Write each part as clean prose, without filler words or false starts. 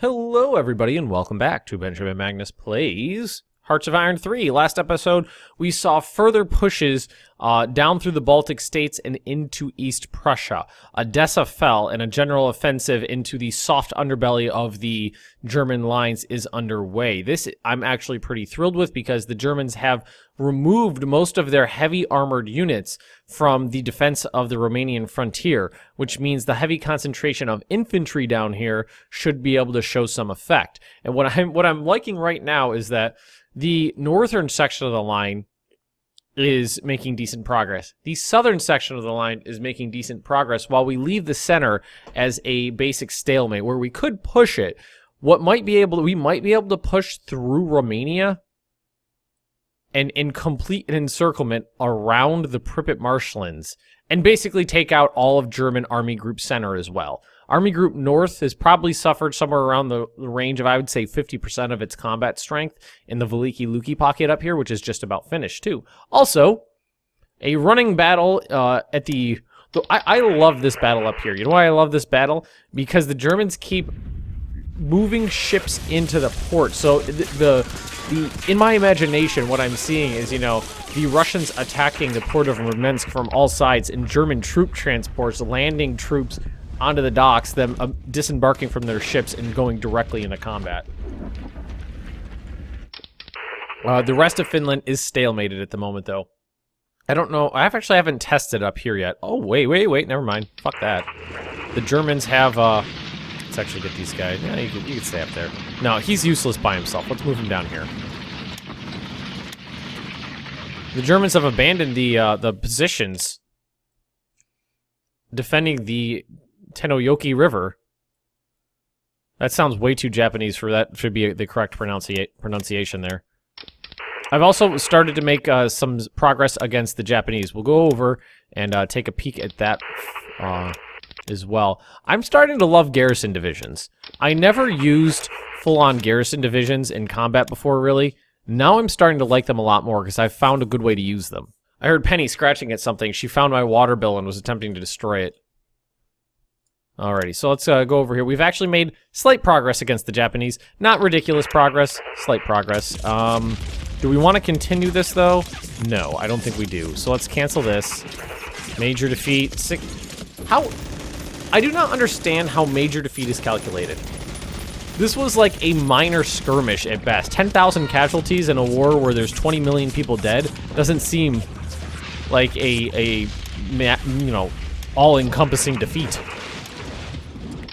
Hello, everybody, and welcome back to Benjamin Magnus Plays Hearts of Iron 3. Last episode, we saw further pushes down through the Baltic states and into East Prussia. Odessa fell, and a general offensive into the soft underbelly of the German lines is underway. This I'm actually pretty thrilled with because the Germans have removed most of their heavy armored units from the defense of the Romanian frontier, which means the heavy concentration of infantry down here should be able to show some effect. And what I'm liking right now is that the northern section of the line is making decent progress. The southern section of the line is making decent progress while we leave the center as a basic stalemate where we could push it. We might be able to push through Romania and complete an encirclement around the Pripyat marshlands and basically take out all of German Army Group Center as well. Army Group North has probably suffered somewhere around the range of, I would say, 50% of its combat strength in the Veliki Luki pocket up here, which is just about finished, too. Also, a running battle at the... I love this battle up here. You know why I love this battle? Because the Germans keep moving ships into the port. So in my imagination, what I'm seeing is, the Russians attacking the port of Murmansk from all sides and German troop transports landing troops onto the docks, them disembarking from their ships and going directly into combat. The rest of Finland is stalemated at the moment, though. I don't know. I actually haven't tested up here yet. Oh, wait. Never mind. Fuck that. The Germans have... Let's actually get these guys. Yeah, you can stay up there. No, he's useless by himself. Let's move him down here. The Germans have abandoned the positions defending the Tenoyoki River. That sounds way too Japanese for that. Should be the correct pronunciation there. I've also started to make some progress against the Japanese. We'll go over and take a peek at that as well. I'm starting to love garrison divisions. I never used full-on garrison divisions in combat before, really. Now I'm starting to like them a lot more because I've found a good way to use them. I heard Penny scratching at something. She found my water bill and was attempting to destroy it. Alrighty, so let's go over here. We've actually made slight progress against the Japanese. Not ridiculous progress, slight progress. Do we want to continue this, though? No, I don't think we do. So let's cancel this. Major defeat. I do not understand how major defeat is calculated. This was like a minor skirmish at best. 10,000 casualties in a war where there's 20 million people dead doesn't seem like a all-encompassing defeat.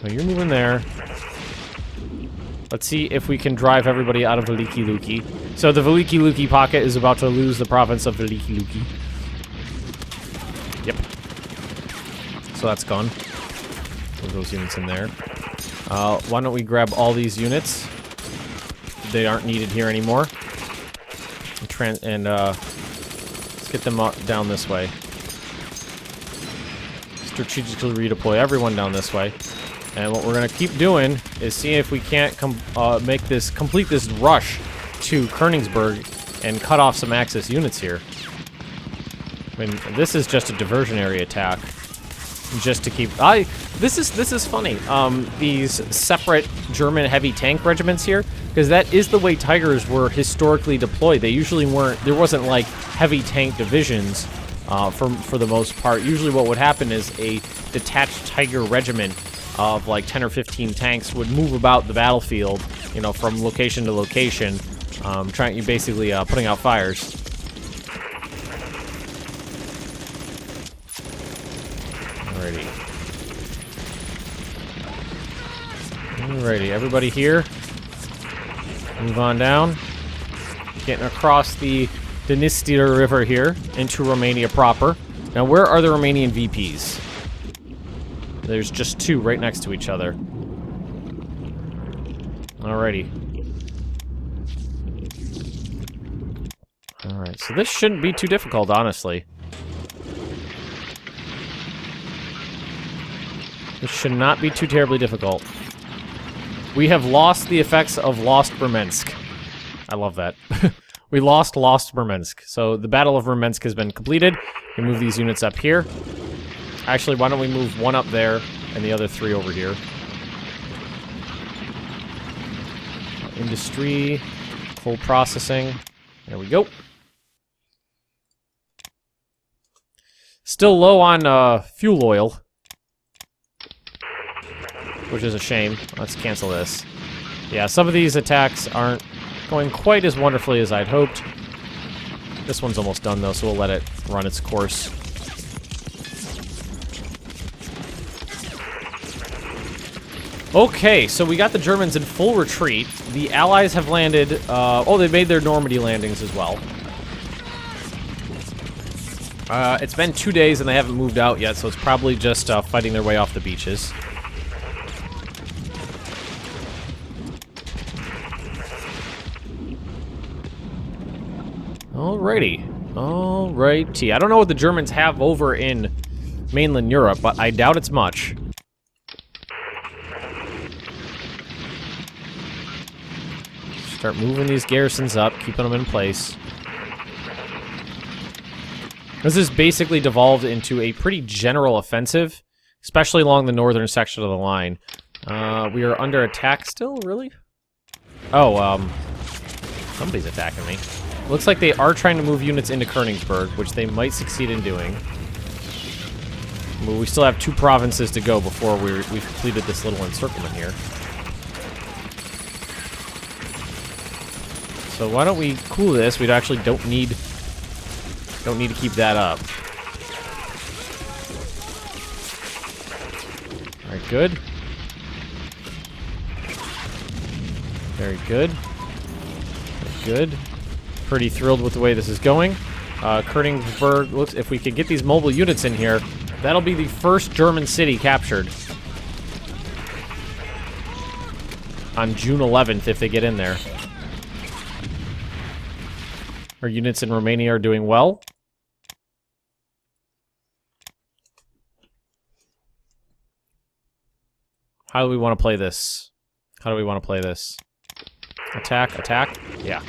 So you're moving there. Let's see if we can drive everybody out of Veliki Luki. So the Veliki Luki pocket is about to lose the province of Veliki Luki. Yep. So that's gone. Put those units in there. Why don't we grab all these units? They aren't needed here anymore. And let's get them down this way. Strategically redeploy everyone down this way. And what we're going to keep doing is see if we can't complete this rush to Königsberg and cut off some Axis units here. I mean, this is just a diversionary attack. Just to keep... This is funny. These separate German heavy tank regiments here, because that is the way Tigers were historically deployed. They usually weren't... There wasn't, like, heavy tank divisions for the most part. Usually what would happen is a detached Tiger regiment of like 10 or 15 tanks would move about the battlefield, from location to location, basically putting out fires. Alrighty, everybody here. Move on down. Getting across the Dniester River here into Romania proper. Now, where are the Romanian VPs? There's just two right next to each other. Alrighty. Alright, so this shouldn't be too difficult, honestly. This should not be too terribly difficult. We have lost the effects of Lost Murmansk. I love that. We lost Murmansk. So the Battle of Murmansk has been completed. We move these units up here. Actually, why don't we move one up there and the other three over here. industry, coal processing. There we go. Still low on fuel oil, which is a shame. Let's cancel this. Yeah, some of these attacks aren't going quite as wonderfully as I'd hoped. This one's almost done, though, so we'll let it run its course. Okay, so we got the Germans in full retreat. The Allies have landed... oh, they made their Normandy landings as well. It's been 2 days and they haven't moved out yet, so it's probably just fighting their way off the beaches. Alrighty. I don't know what the Germans have over in mainland Europe, but I doubt it's much. Start moving these garrisons up, keeping them in place. This has basically devolved into a pretty general offensive, especially along the northern section of the line. We are under attack still, really? Oh, somebody's attacking me. Looks like they are trying to move units into Königsberg, which they might succeed in doing. But we still have 2 provinces to go before we've completed this little encirclement here. So why don't we cool this? We actually don't need to keep that up. Alright, good. Very good. Very good. Pretty thrilled with the way this is going. Königsberg, looks, if we could get these mobile units in here, that'll be the first German city captured. On June 11th, if they get in there. Our units in Romania are doing well. How do we want to play this? How do we want to play this? Attack, attack? Yeah.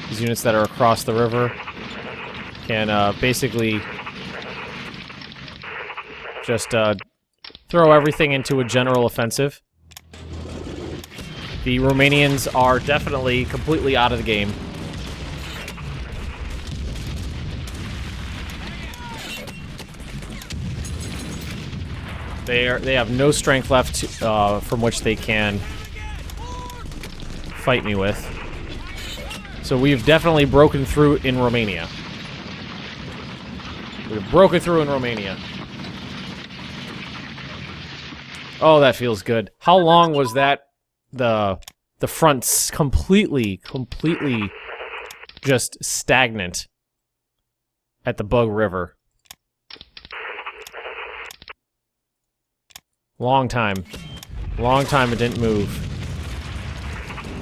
These units that are across the river can basically just throw everything into a general offensive. The Romanians are definitely completely out of the game. They have no strength left from which they can fight me with. So we've definitely broken through in Romania. We've broken through in Romania. Oh, that feels good. How long was that? The front's completely just stagnant at the Bug River. Long time. Long time it didn't move.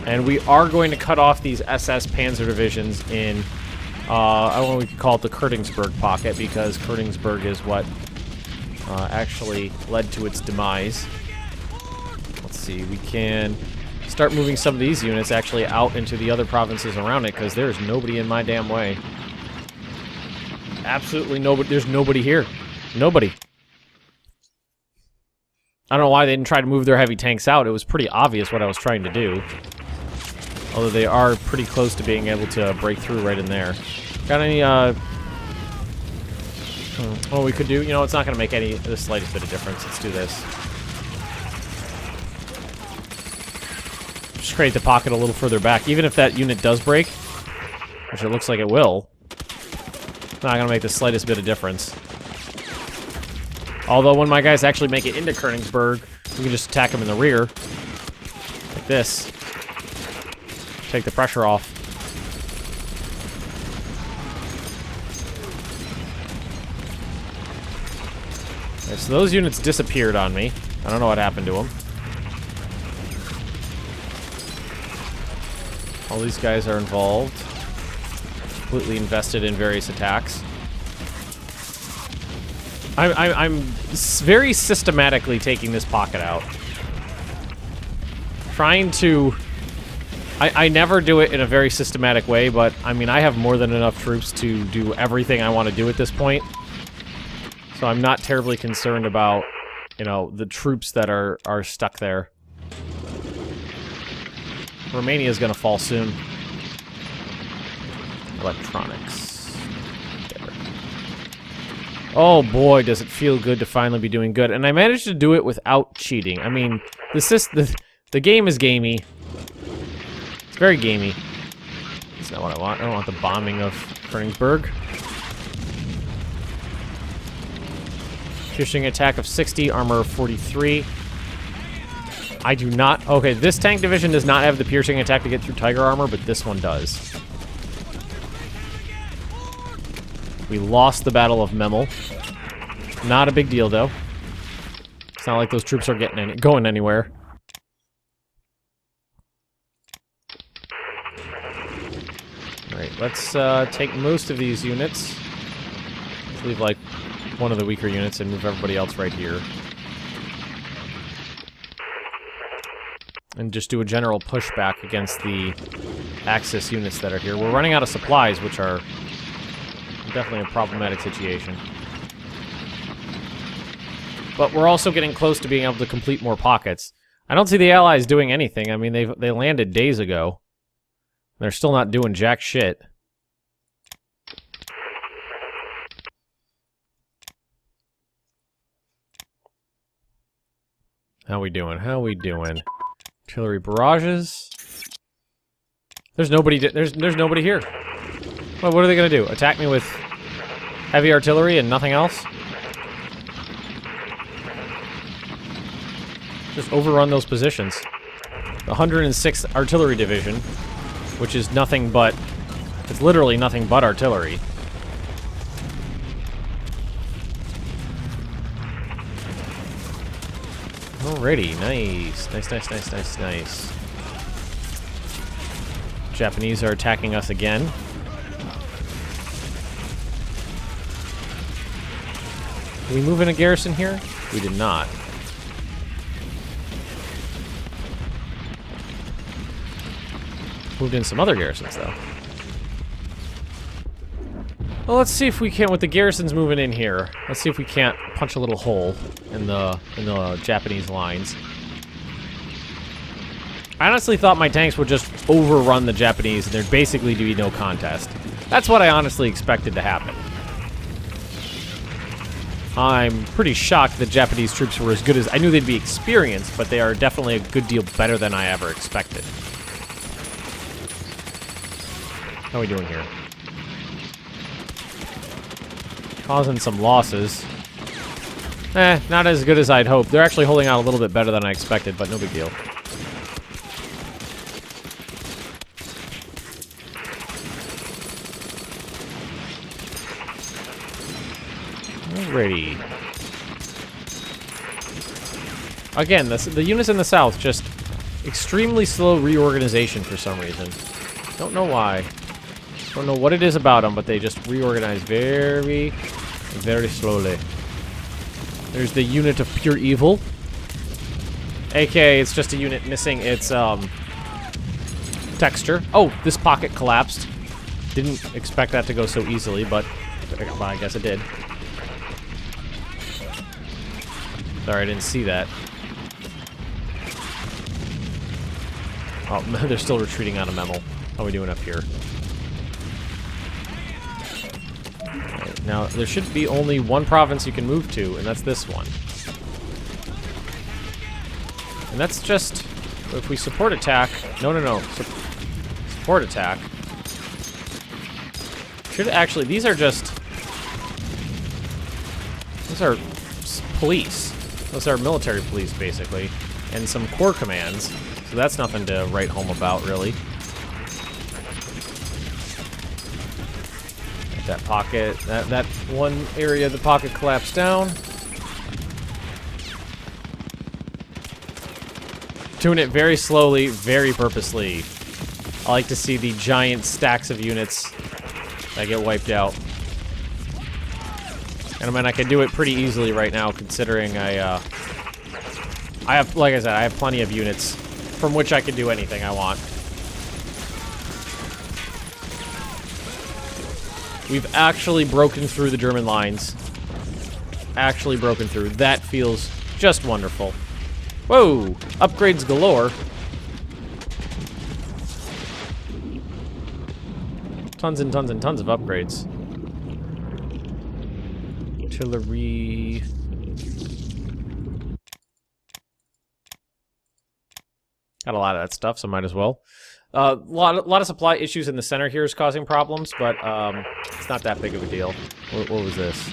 And we are going to cut off these SS Panzer divisions in, I don't know, we could call it the Königsberg pocket, because Königsberg is what actually led to its demise. Let's see, we can start moving some of these units actually out into the other provinces around it, because there's nobody in my damn way. Absolutely nobody. There's nobody here. Nobody. I don't know why they didn't try to move their heavy tanks out. It was pretty obvious what I was trying to do. Although they are pretty close to being able to break through right in there. Got any, what we could do? You know, it's not going to make the slightest bit of difference. Let's do this. Just create the pocket a little further back. Even if that unit does break, which it looks like it will, it's not going to make the slightest bit of difference. Although when my guys actually make it into Königsberg, we can just attack them in the rear. Like this. Take the pressure off. Okay, so those units disappeared on me. I don't know what happened to them. All these guys are involved. Completely invested in various attacks. I'm very systematically taking this pocket out. Trying to... I never do it in a very systematic way, but, I mean, I have more than enough troops to do everything I want to do at this point. So I'm not terribly concerned about, you know, the troops that are stuck there. Romania's gonna fall soon. Electronics. There. Oh boy, does it feel good to finally be doing good. And I managed to do it without cheating. I mean, the game is gamey. It's very gamey. That's not what I want. I don't want the bombing of Königsberg. Piercing attack of 60, armor of 43. I do not... Okay, this tank division does not have the piercing attack to get through tiger armor, but this one does. We lost the Battle of Memel. Not a big deal, though. It's not like those troops are going anywhere. Alright, let's take most of these units. Let's leave, like, one of the weaker units and move everybody else right here. And just do a general pushback against the Axis units that are here. We're running out of supplies, which are definitely a problematic situation. But we're also getting close to being able to complete more pockets. I don't see the Allies doing anything. I mean, they landed days ago. They're still not doing jack shit. How we doing? How we doing? Artillery barrages. There's nobody. There's nobody here. Well, what are they gonna do? Attack me with heavy artillery and nothing else? Just overrun those positions. The 106th Artillery Division, which is nothing but... It's literally nothing but artillery. Alrighty, nice. Nice. Japanese are attacking us again. Did we move in a garrison here? We did not. Moved in some other garrisons, though. Well, let's see if we can, with the garrisons moving in here, let's see if we can't punch a little hole in the Japanese lines. I honestly thought my tanks would just overrun the Japanese and there'd basically be no contest. That's what I honestly expected to happen. I'm pretty shocked that Japanese troops were as good as... I knew they'd be experienced, but they are definitely a good deal better than I ever expected. How are we doing here? Causing some losses. Not as good as I'd hoped. They're actually holding out a little bit better than I expected, but no big deal. Alrighty. Again, the units in the south, just extremely slow reorganization for some reason. Don't know why. Don't know what it is about them, but they just reorganize very, very slowly. There's the unit of pure evil. AKA, it's just a unit missing its texture. Oh, this pocket collapsed. Didn't expect that to go so easily, but I guess it did. Sorry, I didn't see that. Oh, they're still retreating out of Memel. How are we doing up here? Right, now, there should be only one province you can move to, and that's this one. And that's just... If we support attack... No. Support attack. Should actually... These are just... These are police. Those are military police, basically. And some corps commands. So that's nothing to write home about, really. That pocket, that one area of the pocket collapsed down. Doing it very slowly, very purposely. I like to see the giant stacks of units that get wiped out. And I mean, I can do it pretty easily right now, considering I have, like I said, I have plenty of units from which I can do anything I want. We've actually broken through the German lines. Actually broken through. That feels just wonderful. Whoa! Upgrades galore. Tons and tons and tons of upgrades. Artillery. Got a lot of that stuff, so might as well. A lot of supply issues in the center here is causing problems, but it's not that big of a deal. What was this?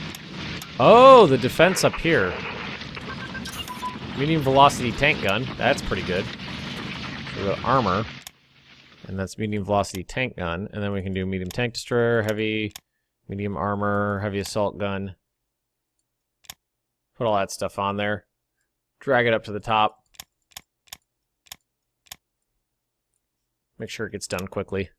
Oh, the defense up here. Medium velocity tank gun. That's pretty good. So the armor. And that's medium velocity tank gun. And then we can do medium tank destroyer, heavy, medium armor, heavy assault gun. Put all that stuff on there. Drag it up to the top. Make sure it gets done quickly.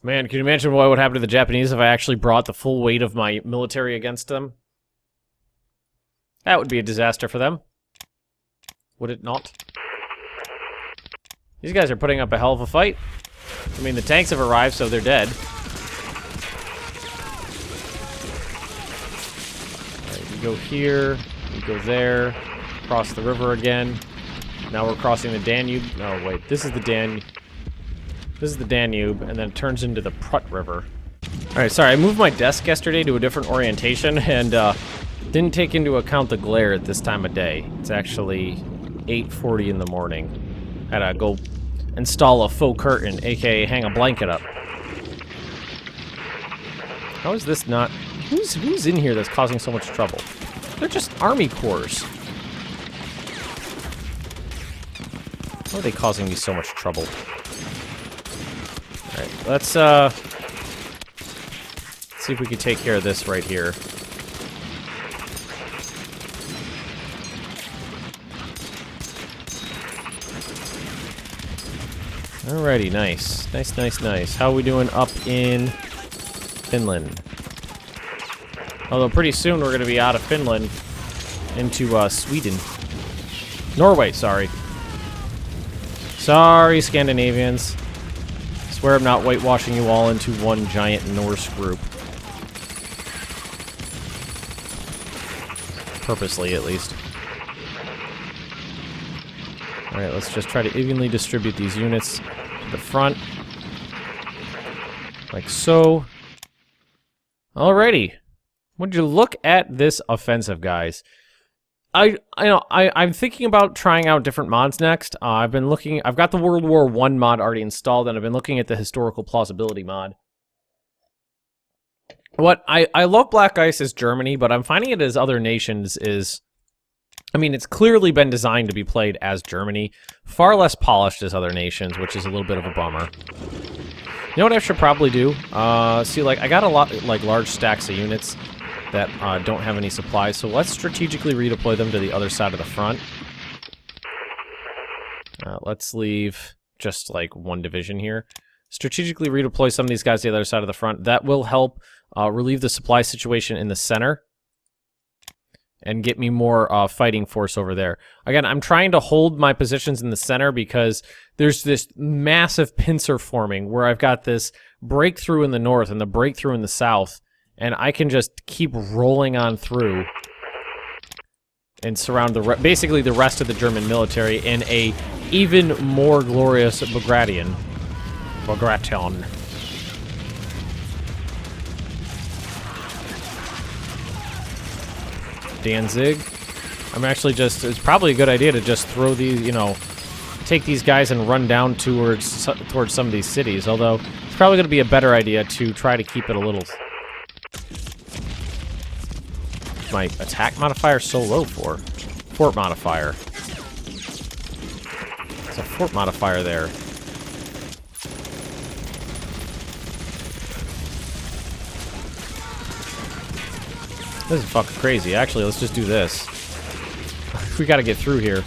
Man, can you imagine what would happen to the Japanese if I actually brought the full weight of my military against them? That would be a disaster for them. Would it not? These guys are putting up a hell of a fight. I mean, the tanks have arrived, so they're dead. Alright, we go here, we go there, cross the river again. Now we're crossing the Danube. Oh, wait, this is the Danube. This is the Danube, and then it turns into the Prut River. Alright, sorry, I moved my desk yesterday to a different orientation, and didn't take into account the glare at this time of day. It's actually 8:40 in the morning. Had to go install a faux curtain, aka hang a blanket up. How is this not... Who's in here that's causing so much trouble? They're just army corps. Why are they causing me so much trouble? Alright, let's see if we can take care of this right here. Alrighty, nice. Nice, nice, nice. How are we doing up in Finland? Although pretty soon we're going to be out of Finland into Sweden. Norway, sorry. Sorry, Scandinavians. I swear I'm not whitewashing you all into one giant Norse group. Purposely, at least. Alright, let's just try to evenly distribute these units to the front. Like so. Alrighty. Would you look at this offensive, guys? I'm thinking about trying out different mods next. I've got the World War I mod already installed, and I've been looking at the historical plausibility mod. What I love BlackICE as Germany, but I'm finding it as other nations is, I mean, it's clearly been designed to be played as Germany, far less polished as other nations, which is a little bit of a bummer. You know what I should probably do? See, like, I got a lot, like, large stacks of units that don't have any supplies, so let's strategically redeploy them to the other side of the front. Let's leave just, like, one division here. Strategically redeploy some of these guys to the other side of the front. That will help relieve the supply situation in the center and get me more fighting force over there. Again, I'm trying to hold my positions in the center because there's this massive pincer forming where I've got this breakthrough in the north and the breakthrough in the south, and I can just keep rolling on through and surround basically the rest of the German military in a even more glorious Bagration. Danzig. I'm actually just, it's probably a good idea to just throw these, you know, take these guys and run down towards some of these cities, although it's probably going to be a better idea to try to keep it a little... My attack modifier so low for? Fort modifier. There's a fort modifier there. This is fucking crazy. Actually, let's just do this. We gotta get through here.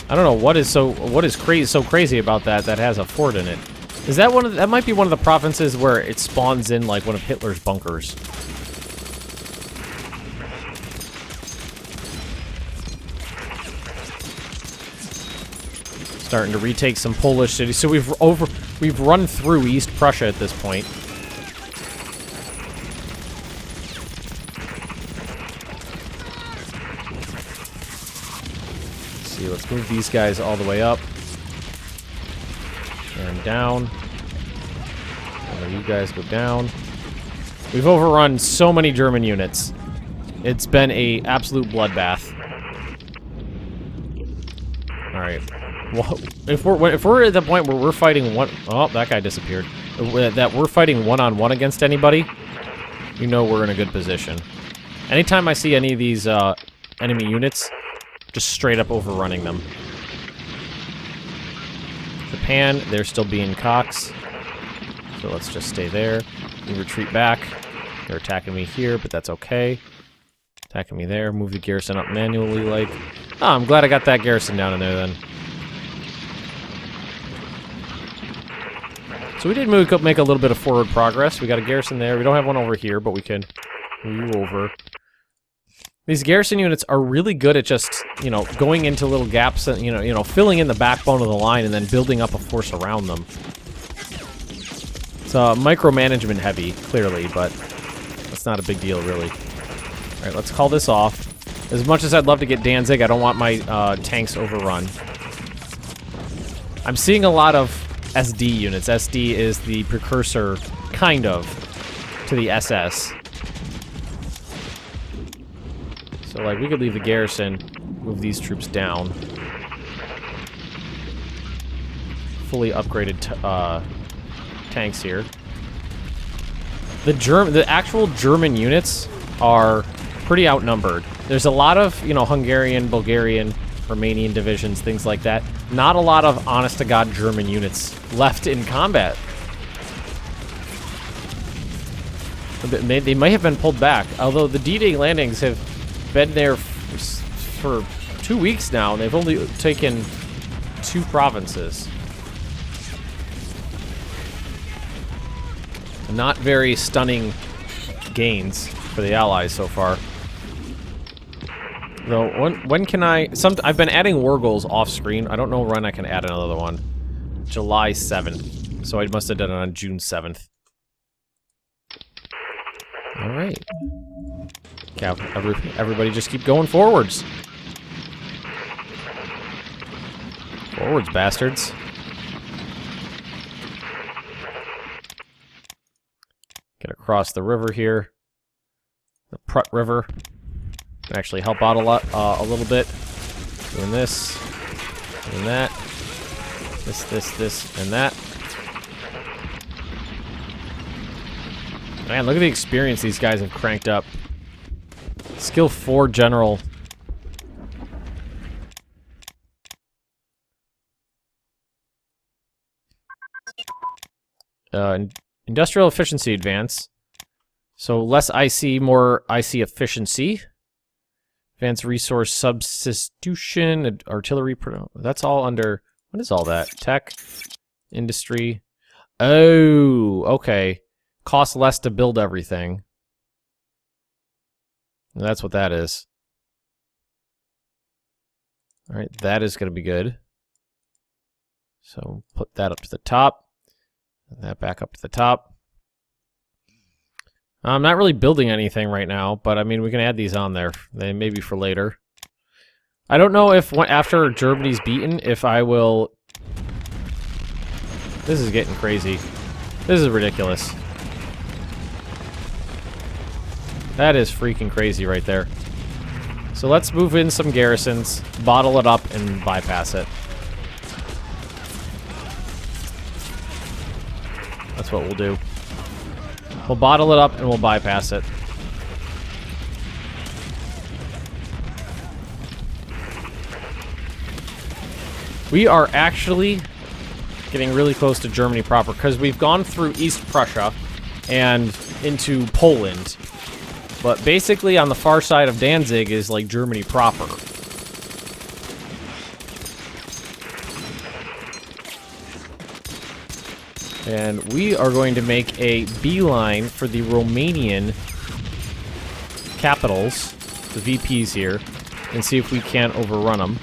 I don't know what is so crazy about that has a fort in it. Is that that might be one of the provinces where it spawns in like one of Hitler's bunkers. Starting to retake some Polish cities. So we've run through East Prussia at this point. see, let's move these guys all the way up. And down. And you guys go down. We've overrun so many German units. It's been a absolute bloodbath. Alright. Well, if we're at the point where we're fighting one... Oh, that guy disappeared. That we're fighting one-on-one against anybody, you know we're in a good position. Anytime I see any of these enemy units, just straight up overrunning them. Japan, they're still being cocks. So let's just stay there. We retreat back. They're attacking me here, but that's okay. Attacking me there. Move the garrison up manually, like... Oh, I'm glad I got that garrison down in there, then. So we did make a little bit of forward progress. We got a garrison there. We don't have one over here, but we can move over. These garrison units are really good at just, you know, going into little gaps and, you know, filling in the backbone of the line and then building up a force around them. It's micromanagement heavy, clearly, but that's not a big deal, really. All right, let's call this off. As much as I'd love to get Danzig, I don't want my tanks overrun. I'm seeing a lot of SD units. SD is the precursor, kind of, to the SS. So, like, we could leave the garrison, move these troops down. Fully upgraded tanks here. The actual German units are pretty outnumbered. There's a lot of, you know, Hungarian, Bulgarian, Romanian divisions, things like that. Not a lot of honest-to-God German units left in combat. They might have been pulled back, although the D-Day landings have been there for 2 weeks now, and they've only taken 2 provinces. Not very stunning gains for the Allies so far. Though, when can I... I've been adding war goals off-screen. I don't know when I can add another one. July 7th. So I must have done it on June 7th. Alright. Yeah, everybody just keep going forwards. Forwards, bastards. Get across the river here. The Prut River. Can actually help out a little bit. Doing this. Doing that. This, and that. Man, look at the experience these guys have cranked up. Skill 4 general. Industrial efficiency advance. So less IC, more IC efficiency. Advanced resource substitution, artillery. That's all under... What is all that? Tech, industry. Oh, okay. Costs less to build everything. That's what that is. Alright, that is going to be good. So put that up to the top. And that back up to the top. I'm not really building anything right now, but I mean, we can add these on there. They maybe for later. I don't know if after Germany's beaten, if I will... This is getting crazy. This is ridiculous. That is freaking crazy right there. So let's move in some garrisons, bottle it up, and bypass it. That's what we'll do. We'll bottle it up and we'll bypass it. We are actually getting really close to Germany proper because we've gone through East Prussia and into Poland. But basically on the far side of Danzig is like Germany proper. And we are going to make a beeline for the Romanian capitals, the VPs here, and see if we can't overrun them.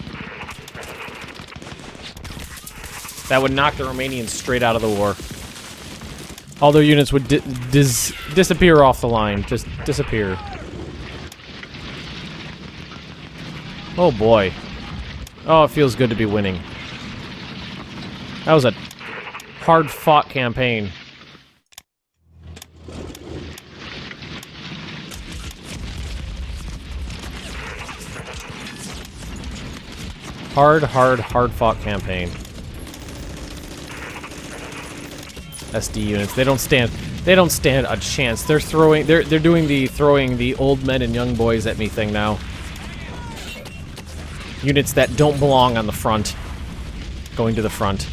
That would knock the Romanians straight out of the war. All their units would disappear off the line. Just disappear. Oh boy. Oh, it feels good to be winning. That was a hard-fought campaign. Hard-fought campaign. SD units, they don't stand a chance. They're doing the throwing the old men and young boys at me thing now. Units that don't belong on the front. Going to the front.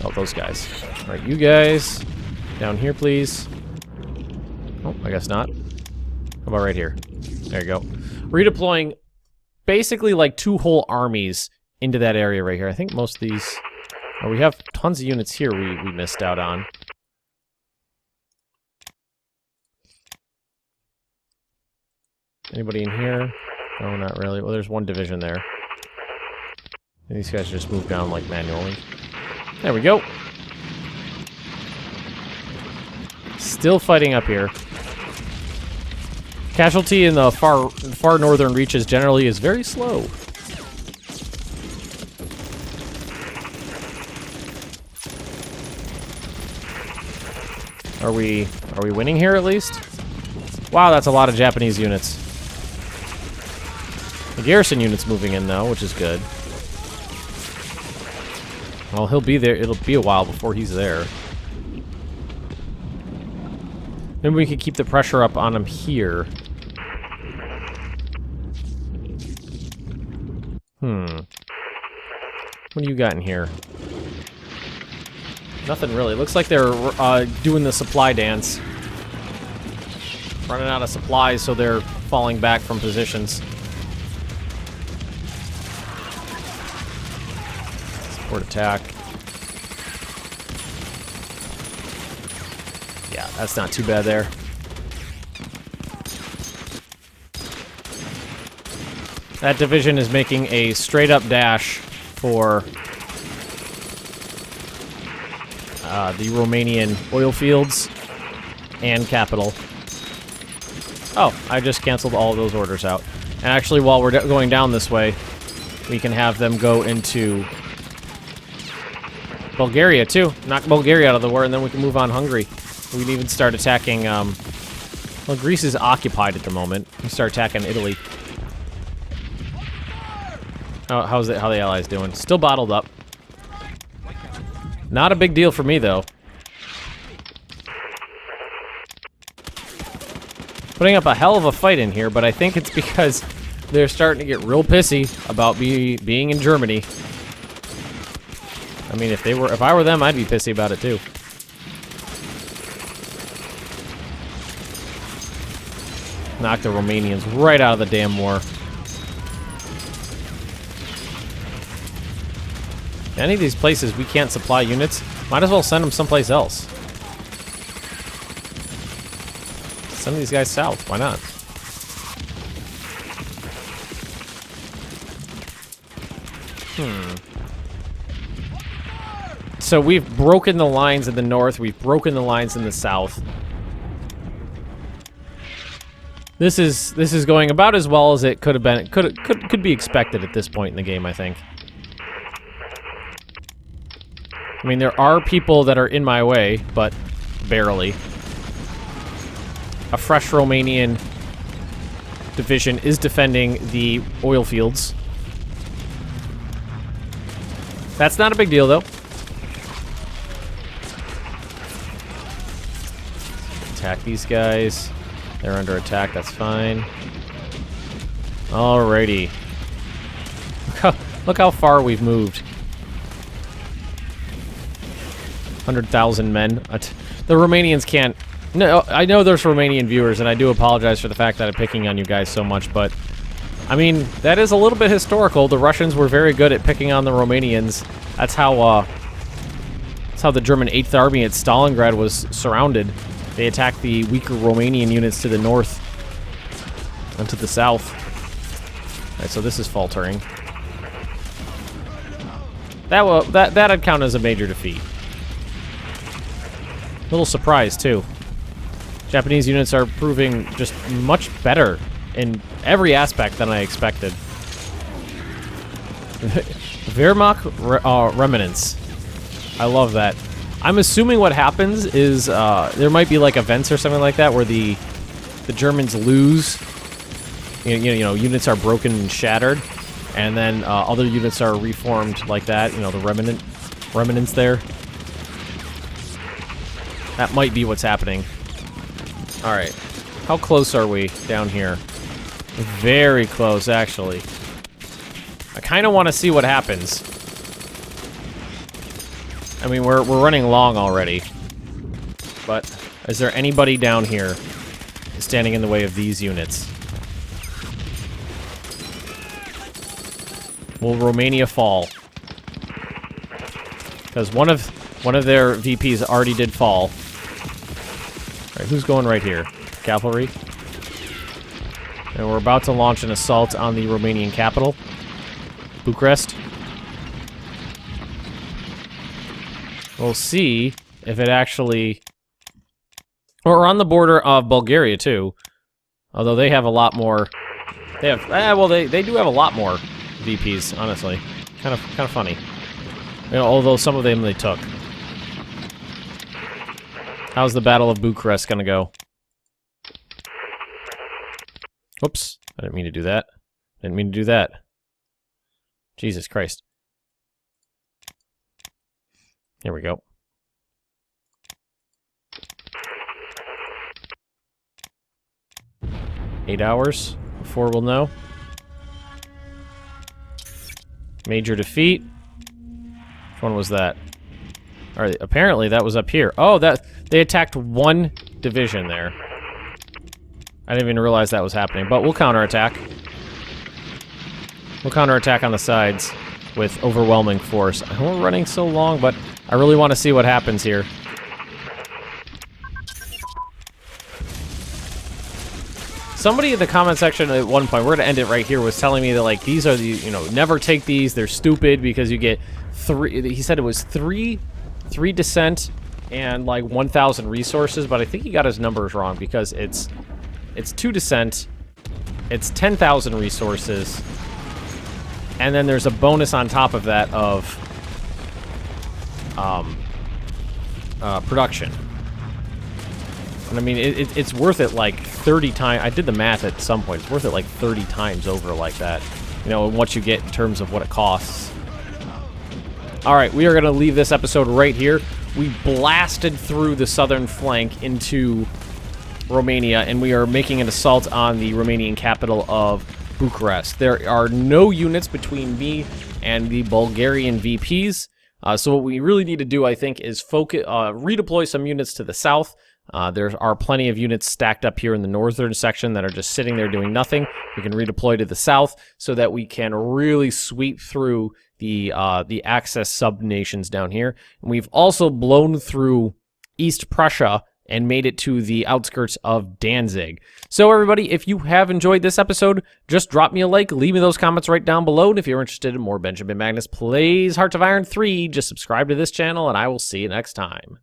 Oh, those guys. Alright, you guys. Down here, please. Oh, I guess not. How about right here? There you go. Redeploying basically like 2 whole armies into that area right here. I think most of these... Oh, we have tons of units here we missed out on. Anybody in here? No, not really. Well, there's 1 division there. And these guys just move down like manually. There we go. Still fighting up here. Casualty in the far northern reaches generally is very slow. Are we winning here at least? Wow, that's a lot of Japanese units. The garrison unit's moving in though, which is good. Well, he'll be there. It'll be a while before he's there. Maybe we could keep the pressure up on him here. What do you got in here? Nothing really. Looks like they're doing the supply dance. Running out of supplies, so they're falling back from positions. Support attack. Yeah, that's not too bad there. That division is making a straight-up dash for the Romanian oil fields and capital. Oh, I just canceled all of those orders out. And actually, while we're going down this way, we can have them go into Bulgaria, too. Knock Bulgaria out of the war, and then we can move on Hungary. We can even start attacking, well, Greece is occupied at the moment. We can start attacking Italy. How the Allies doing? Still bottled up. Not a big deal for me, though. Putting up a hell of a fight in here, but I think it's because they're starting to get real pissy about being in Germany. I mean, if I were them, I'd be pissy about it too. Knock the Romanians right out of the damn war. Any of these places we can't supply units, might as well send them someplace else. Send these guys south, why not? So we've broken the lines in the north, we've broken the lines in the south. This is going about as well as it could have been. It could be expected at this point in the game, I think. I mean, there are people that are in my way, but barely. A fresh Romanian division is defending the oil fields. That's not a big deal, though. Attack these guys. They're under attack, that's fine. Alrighty. Look how far we've moved. 100,000 men. The Romanians can't... No, I know there's Romanian viewers, and I do apologize for the fact that I'm picking on you guys so much, but... I mean, that is a little bit historical. The Russians were very good at picking on the Romanians. That's how the German 8th Army at Stalingrad was surrounded. They attacked the weaker Romanian units to the north and to the south. Alright, so this is faltering. That'd count as a major defeat. Little surprise, too. Japanese units are proving just much better in every aspect than I expected. Wehrmacht remnants. I love that. I'm assuming what happens is there might be like events or something like that where the Germans lose. You know, units are broken and shattered, and then other units are reformed like that. You know, the remnants there. That might be what's happening. All right, how close are we down here? Very close, actually. I kind of want to see what happens. I mean, we're running long already, but is there anybody down here standing in the way of these units? Will Romania fall? Because one of their VPs already did fall. All right, who's going right here? Cavalry. And we're about to launch an assault on the Romanian capital, Bucharest. We'll see if it actually... Or we're on the border of Bulgaria, too. Although they have a lot more... They have... well, they do have a lot more VPs, honestly. Kind of funny. You know, although some of them they took. How's the Battle of Bucharest gonna go? Whoops. I didn't mean to do that. Didn't mean to do that. Jesus Christ. Here we go. Eight hours before we'll know. Major defeat. Which one was that? All right, apparently that was up here. Oh, they attacked one division there. I didn't even realize that was happening, but we'll counterattack. We'll counterattack on the sides with overwhelming force. I know we're running so long, but I really want to see what happens here. Somebody in the comment section at one point, we're going to end it right here, was telling me that, like, these are the, you know, never take these, they're stupid because you get he said it was three descent and, like, 1,000 resources, but I think he got his numbers wrong because it's 2 descent, it's 10,000 resources, and then there's a bonus on top of that of production. And I mean, it's worth it like 30 times. I did the math at some point. It's worth it like 30 times over like that. You know, what you get in terms of what it costs. All right, we are going to leave this episode right here. We blasted through the southern flank into Romania, and we are making an assault on the Romanian capital of Bucharest. There are no units between me and the Bulgarian VPs. So what we really need to do, I think, is redeploy some units to the south. There are plenty of units stacked up here in the northern section that are just sitting there doing nothing. We can redeploy to the south so that we can really sweep through the Axis sub-nations down here. And we've also blown through East Prussia and made it to the outskirts of Danzig. So everybody, if you have enjoyed this episode, just drop me a like, leave me those comments right down below, and if you're interested in more Benjamin Magnus Plays Hearts of Iron 3, just subscribe to this channel, and I will see you next time.